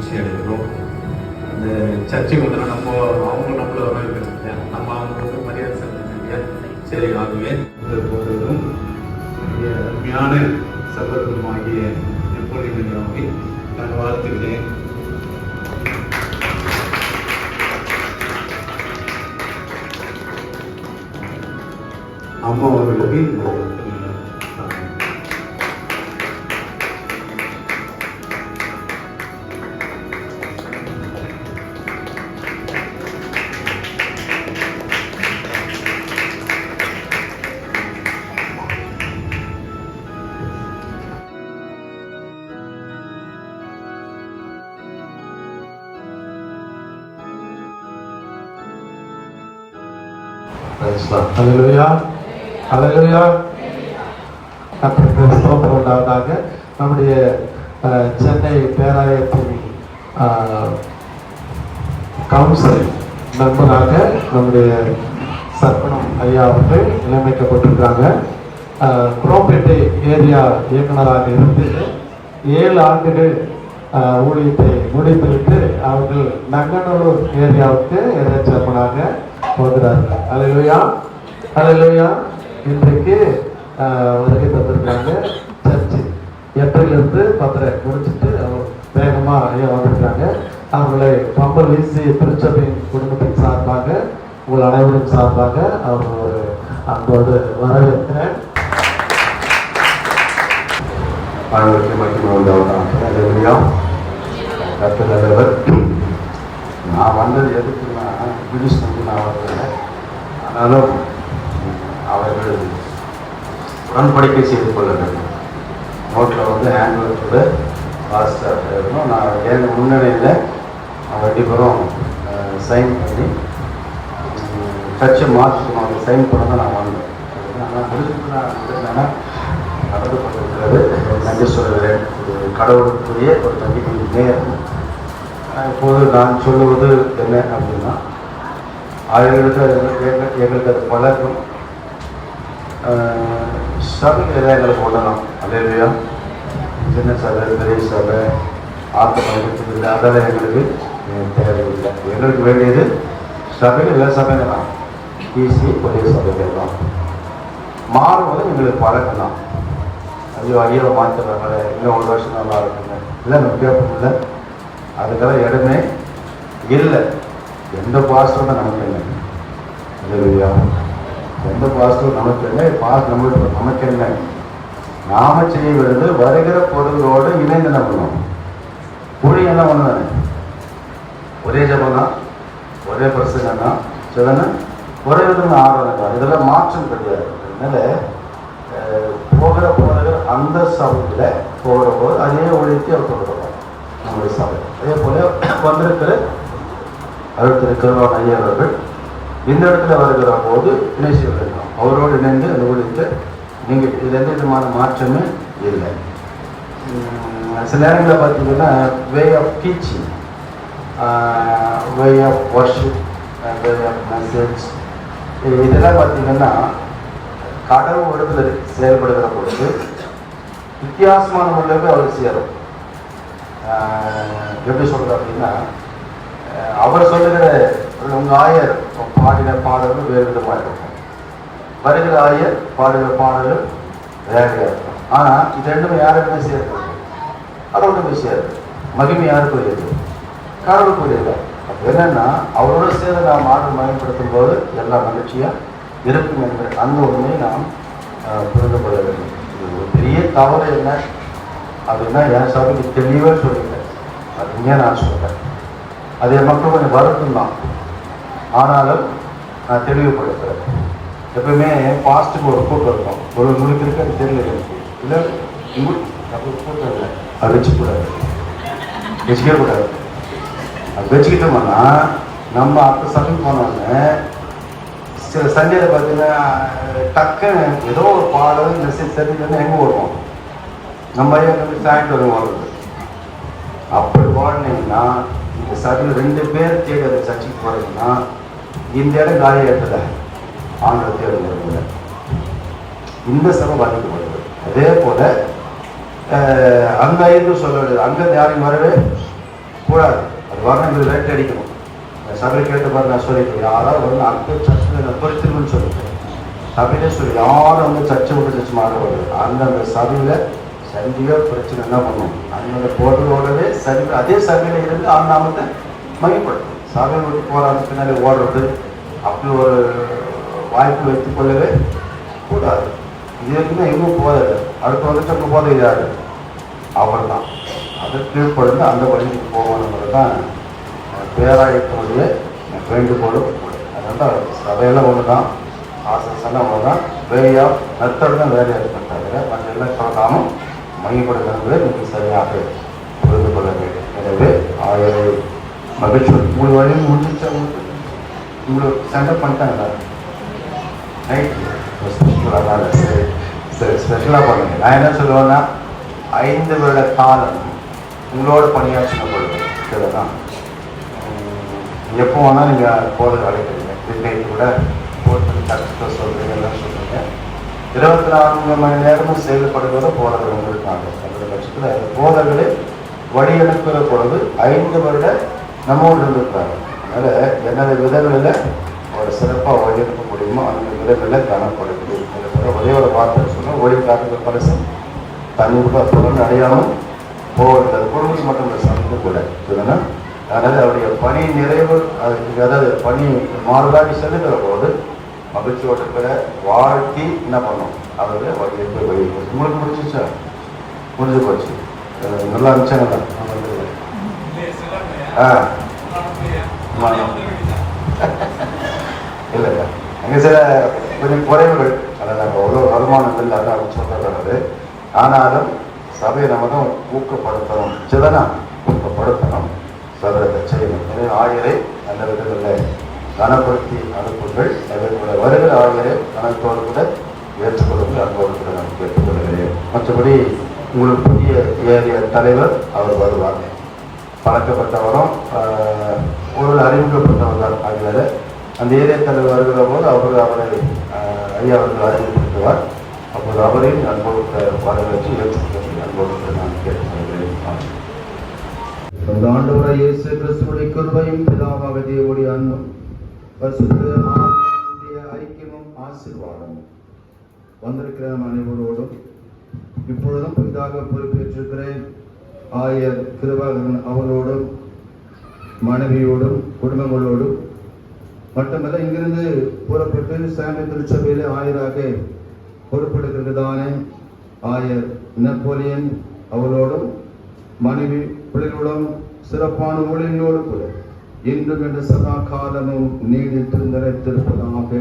மகிழ்ச்சி அடைகிறோம். அந்த சர்ச்சைக்கு வந்து அவங்க நம்மள வரவேற்கிறாங்க, நம்ம அவங்களுக்கு மரியாதை செலுத்துறீங்க. சரி, ஆகவே போதும் அருமையான சகோதரமாகிய நெப்போலியனை நான் வாழ்த்துகிறேன். அம்மா அவர்களுக்கு ஹல்லேலூயா, ஹல்லேலூயா. கர்த்தருக்கு ஸ்தோத்திரம் உண்டாவதாக. நம்முடைய சென்னை பேராயத்தின் கவுன்சில் மெம்பராக நம்முடைய சர்ப்பணம் ஐயா அவர்கள் நியமிக்கப்பட்டிருக்காங்க. குரோம்பேட்டை ஏரியா இயக்குநராக இருந்து 7 ஆண்டுகள் ஊழியத்தை முடித்துவிட்டு அவர்கள் நங்கநல்லூர் ஏரியாவுக்கு சேர்மனாக போகிறார்கள். ஹல்லேலூயா, ஹல்லேலூயா. இன்றைக்கு வருகை தந்திருக்காங்க. சர்ச்சு 8லிருந்து 10 முடிச்சுட்டு வேகமாக ஐயா வந்திருக்காங்க. அவர்களை பம்பர் வீசி திருச்சபையின் குடும்பத்தின் சார்பாக உங்கள் அனைவரும் சார்பாக அவர் ஒரு அன்போடு வரவேற்கிறேன். நான் வந்தது எதுக்குன்னா பிடிச்சு நான் வரல. ஆனாலும் அவர்கள் உடன்படிக்கை செய்து கொள்ள வேண்டும். நோட்டில் வந்து ஹேண்ட்ஒர்க்கோட பாஸ்டர் இருக்கணும். நான் என் முன்னணியில் ரெண்டு பேரும் சைன் பண்ணி சர்ச்சை மாற்றணும். அவங்க சைன் பண்ண தான் நான் வந்தேன். ஆனால் முடிச்சுன்னா நடந்து கொண்டிருக்கிறது. நன்றி சொல்கிறேன். ஒரு கடவுளுக்குரிய ஒரு நம்பிக்கை நேரம். இப்போது நான் சொல்லுவது என்ன அப்படின்னா, எங்களுக்கு அது பழக்கம். சபையில் எங்களுக்கு ஒன்றணும். அல்லேலூயா. சின்ன சபை, பெரிய சபை, ஆத்த பழக்கத்துக்கு இல்லை, அதெல்லாம் எங்களுக்கு தேவையில்லை. எங்களுக்கு வேண்டியது சபைகள் எல்லா சபைகள் தான், ஈசி பெரிய சபைகள் தான். மாறும்போது எங்களுக்கு பழக்கம் தான். ஐயோ மாற்றுறாங்க, இன்னும் 1 வருஷம் நல்லா இருக்குங்க, இல்லை நம்ம கேட்போம். இல்லை, அதுக்கெல்லாம் இடமே இல்லை. எந்த பாஸ்டரும் தான் நமக்கு இல்லை. இல்லையா? எந்த பாஸ்டரும் நமக்கு இல்லை. நம்மளுக்கு நமக்கு இல்லை. நாம செய்ய வேண்டியது வருகிற பொருளோடு இணைந்து என்ன பண்ணுவோம்? புழி என்ன பண்ணுதானே? ஒரே ஜபம் தான், ஒரே பிரசங்க தான், சிலன்னு ஒரே விதமான ஆர்வம் தான். இதெல்லாம் மாற்றம் கிடையாது. அதனால போகிற அந்த சபையில் போகிற போது அதே ஒழித்து அவர் தொடர்பாங்க நம்முடைய சபை. அதே போல வந்திருக்கிற அருட்திருக்கிறவர் ஐயா அவர்கள் இந்த இடத்துல வருகிற போது இணை செய்யலாம். அவரோடு இணைந்து அந்த ஒழித்து நீங்கள் இது எந்த விதமான மாற்றமே இல்லை. சில நேரங்களில் பார்த்தீங்கன்னா way of teaching, way of worship, way of message, இதெல்லாம் பார்த்தீங்கன்னா கடவுள் இடத்துல செயல்படுகிற பொழுது வித்தியாசமான முறையில் அவருக்கு சேரும். எப்படி சொல்கிறது அப்படின்னா, அவர் சொல்லுகிற உங்கள் ஆயர் பாடின பாடல்கள் வேறு விதமாக இருக்கும், வருகிற ஆயர் பாடுகிற பாடல்கள் வேறையாக இருக்கும். ஆனால் இது ரெண்டுமே யாருக்குமே சேர்க்கிறது, கடவுளுக்கு போய் சேருது. மகிமை யாருக்கு இருக்குது? கடவுளுக்குரியது. அப்போ என்னென்னா அவரோட சேர்ந்து நாம் ஆர்டர் பயன்படுத்தும் போது எல்லாம் மகிழ்ச்சியாக இருக்கும் என்ற அந்த உண்மையை நாம் புரிந்து கொள்ள வேண்டும். இது ஒரு பெரிய தவறு என்ன அப்படின்னா, என் சபைக்கு தெளிவாக சொல்லிட்டேன். அது இங்கே நான் சொல்கிறேன். அது என் மக்கள் கொஞ்சம் வருத்தம் தான், ஆனாலும் நான் தெளிவுபடுத்துகிறேன். எப்பவுமே பாஸ்ட்டுக்கு ஒரு கூட்டம் இருக்கும். ஒரு உங்களுக்கு இருக்கு, அது தெரியல எனக்கு. இல்லை அப்படி கூட்டம் இல்லை, அது வச்சுக்கூடாது, வச்சுக்கவே கூடாது. அது வச்சுக்கிட்டோம்னா நம்ம அடுத்த சபைக்கு போனோடனே சில சண்டையில் பார்த்தீங்கன்னா டக்குன்னு ஏதோ ஒரு பாடல் மெசேஜ் தெரிஞ்சுன்னா எங்கே வருவோம்? நம்ம சாய்ட்டு வருவோம். அப்படி வாழ்னீங்கன்னா இந்த சபையில் 2 பேர் தேடி அந்த சர்ச்சைக்கு போகிறீங்கன்னா இந்த இடம் காலி இடத்துல ஆண்களை தேடி வருவதில்லை. இந்த சபை பாதிக்கப்படுது. அதே போல் அங்கே இருந்து சொல்ல வேண்டியது, அங்கேருந்து யாரையும் வரவே கூடாது. அது வரணும், இது ரேட் அடிக்கணும். சபையை கேட்டு பாரு, நான் சொல்லிக்கிறேன், யாராவது வந்து அந்த சர்ச்சில் பொறுத்திருக்குன்னு சொல்லிட்டு சபையிலே சொல்லி யாரும் வந்து சர்ச்சை விட்டு சர்ச்சை மாறக்கூடாது. அந்தந்த சபையில் சந்தியோ பிரச்சனை என்ன பண்ணும், அந்தந்த போடுறதோடவே சரி அதே சபையில் இருந்து அந்த நாமத்தை மையப்படுத்தும். சபையை விட்டு போராது பின்னாடி ஓடுறது அப்படி ஒரு வாய்ப்பு வைத்துக் கொள்ளவே கூடாது. இது வரைக்கும் எங்கும் போதாது. அடுத்து வந்துட்டு நம்ம போதை யாரு, அவர் தான். அதை கீழ்ப்படுந்து அந்த வழிக்கு போகணுங்கிறது தான் பேராயத்தினுடைய வேண்டுகோளும். அதனால சபையெல்லாம் ஒன்று தான், ஆசைலாம் ஒன்று தான், வேயா மெத்தட் தான் வேலையாக இருக்கின்றாங்க. மற்ற எல்லாம் சொல்லலாமும் மையப்படுகிறது மிக சரியாக புரிந்து கொள்ள வேண்டும். எனவே ஆயிரை மகிழ்ச்சி மூணு வழியும் முடிஞ்சு உங்களுக்கு சென்டர் பண்ணிட்டாங்க ரைட். ஸ்பெஷலாக சரி சரி ஸ்பெஷலாக பண்ணுங்க. நான் என்ன சொல்லுவேன்னா 5 வருட காலம் உங்களோட பணியாற்றின பொழுது சரிதான். எப்போ வேணால் நீங்கள் போதை அழைக்கிறீங்க, இன்னைக்கு கூட போட்டு கற்றுக்க சொல்கிறீங்க, எல்லாம் சொல்கிறீங்க. 24 மணி நேரமும் செயல்படுவதை போதர்கள் இருக்காங்க. அந்த பட்சத்தில் போதர்களை வழி அனுப்புகிற பொழுது 5 வருட நம்மோடு இருந்திருக்காங்க. அதனால் என்னென்ன விதங்களில் ஒரு சிறப்பாக வழி அனுப்ப முடியுமோ அந்த விதங்களில் காணப்படுது. ஒரே ஒரு வார்த்தை சொன்னால் ஒளி காட்டுகிற பரிசம் தண்ணீர் தொடர்ந்து அடையாமல் போகிறது. குடும்பம் மட்டும் இல்லை, சமைக்க கூட இதுன்னா. அதனால் அவருடைய பணி நிறைவு, அதாவது பணி மாறுதாடி செல்லுகிற போது மகிழ்ச்சியோட இருக்கிற வாழ்த்தி என்ன பண்ணணும், அவருடைய வழியை வழி உங்களுக்கு முடிச்சிச்சா, முடிஞ்சு போச்சு. நல்லா இருந்துச்சாங்களா? இல்லைங்க, அங்கே சில கொஞ்சம் குறைவுகள், அதை நாங்கள் அவ்வளோ வருமானங்கள் அதான் சொல்கிறது. ஆனாலும் சபையை நம்ம தான் ஊக்கப்படுத்தணும், சிதனா ஊக்கப்படுத்தணும், சபையை செய்யணும். எனவே ஆயரை நல்ல விதங்களில் கனப்படுத்தி அனுப்புங்கள். அதற்குள்ள வருகிற ஆயரை கணக்கோடு கூட ஏற்றுக்கொள்ளுங்கள், அன்போடு கூட நான் கேட்டுக்கொள்கிறேன். மற்றபடி உங்களுக்கு புதிய ஏரிய தலைவர் அவர் வருவாங்க, பழக்கப்பட்டவரும் ஒரு அறிமுகப்பட்டவர் தான் ஆகியோர். அந்த ஏரிய தலைவர் வருகிற போது அவரை ஐயா அவர்கள் அறிமுகப்படுத்துவார். அப்போது அவரையும் அன்போடு வரவேற்று ஏற்றுக்கொள்ள அன்போடு நான் கேட்டுக்கொள்கிறேன். ஆண்டவராகிய இயேசு கிறிஸ்துவின் கிருபையும் பிதாவாகிய தேவனுடைய அன்பும் பரிசுத்த ஆவியானவருடைய ஐக்கியமும் ஆசீர்வாதமும் வந்திருக்கிற அனைவரோடும் இப்பொழுதும் புதிதாக பொறுப்பேற்றிருக்கிறேன் ஆயர் கிருபாகரன் அவர்களோடும் மனைவியோடும் குடும்பங்களோடும் மட்டுமல்ல, இங்கிருந்து புறப்பட்டு சாமி திருச்சபையிலே ஆயராக பொறுப்பெடுக்கிறதானே ஆயர் நெப்போலியன் அவர்களோடும் மனைவி பிள்ளைகளோடும் சிறப்பான ஊழியர்களோடு கூட இன்றும் என்ற சதா காலமும் நீடித்து நிலைத்திருப்பதாக.